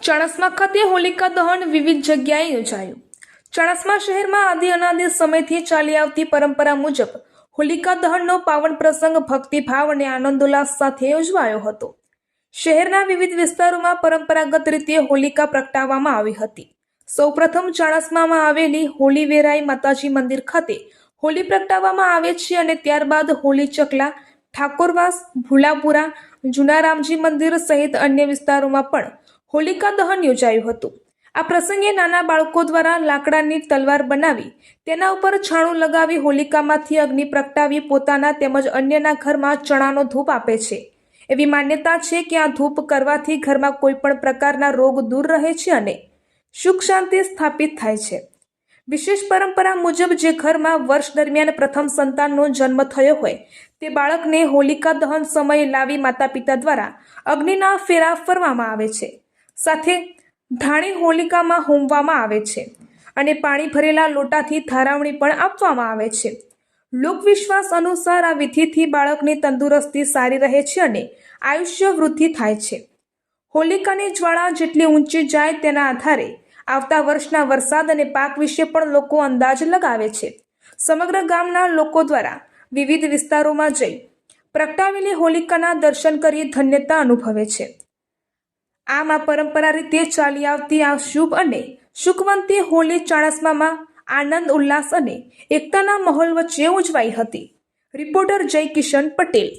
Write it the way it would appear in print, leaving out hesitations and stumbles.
ચાણસ્મા ખાતે હોલિકા દહન વિવિધ જગ્યાએ યોજાયું। ચાણસ્મા શહેરમાં આદિ અનાદિ સમયથી ચાલી આવતી પરંપરા મુજબ હોલિકા દહનનો પાવન પ્રસંગ ભક્તિભાવ અને આનંદોલ્લાસ સાથે ઉજવાયો હતો। શહેરના વિવિધ વિસ્તારોમાં પરંપરાગત રીતે હોલિકા પ્રગટાવવામાં આવી હતી। સૌપ્રથમ ચાણસ્મામાં આવેલી હોલી વેરાઈ માતાજી મંદિર ખાતે હોલી પ્રગટાવવામાં આવે છે અને ત્યારબાદ હોલી ચકલા, ઠાકોરવાસ, ભુલાપુરા, જૂના રામજી મંદિર સહિત અન્ય વિસ્તારોમાં પણ હોલિકા દહન યોજાયું હતું। આ પ્રસંગે નાના બાળકો દ્વારા લાકડાની તલવાર બનાવી તેના ઉપર છાણું લગાવી હોલિકામાંથી અગ્નિ પ્રગટાવી પોતાના તેમજ અન્યના ઘરમાં ચણાનો ધૂપ આપે છે। એવી માન્યતા છે કે આ ધૂપ કરવાથી ઘરમાં કોઈ પણ પ્રકારના રોગ દૂર રહે છે અને સુખ શાંતિ સ્થાપિત થાય છે। વિશેષ પરંપરા મુજબ જે ઘરમાં વર્ષ દરમિયાન પ્રથમ સંતાનનો જન્મ થયો હોય તે બાળકને હોલિકા દહન સમયે લાવી માતા પિતા દ્વારા અગ્નિના ફેરા ફરવામાં આવે છે। સાથે ધાણી હોલિકામાં હોમવામાં આવે છે અને પાણી ભરેલા લોટાથી ધારાવણી પણ આપવામાં આવે છે। લોકવિશ્વાસ અનુસાર આ વિધિથી બાળકની તંદુરસ્તી સારી રહે છે અને આયુષ્ય વૃદ્ધિ થાય છે। હોલિકાની જ્વાળા જેટલી ઊંચી જાય તેના આધારે આવતા વર્ષના વરસાદ અને પાક વિશે પણ લોકો અંદાજ લગાવે છે। સમગ્ર ગામના લોકો દ્વારા વિવિધ વિસ્તારોમાં જઈ પ્રગટાવેલી હોલિકાના દર્શન કરી ધન્યતા અનુભવે છે। આમ આ પરંપરા રીતે ચાલી આવતી આ શુભ અને સુખવંતી હોલી ચાણસ્મામાં આનંદ ઉલ્લાસ અને એકતાના માહોલ વચ્ચે ઉજવાઈ હતી। રિપોર્ટર જય કિશન પટેલ।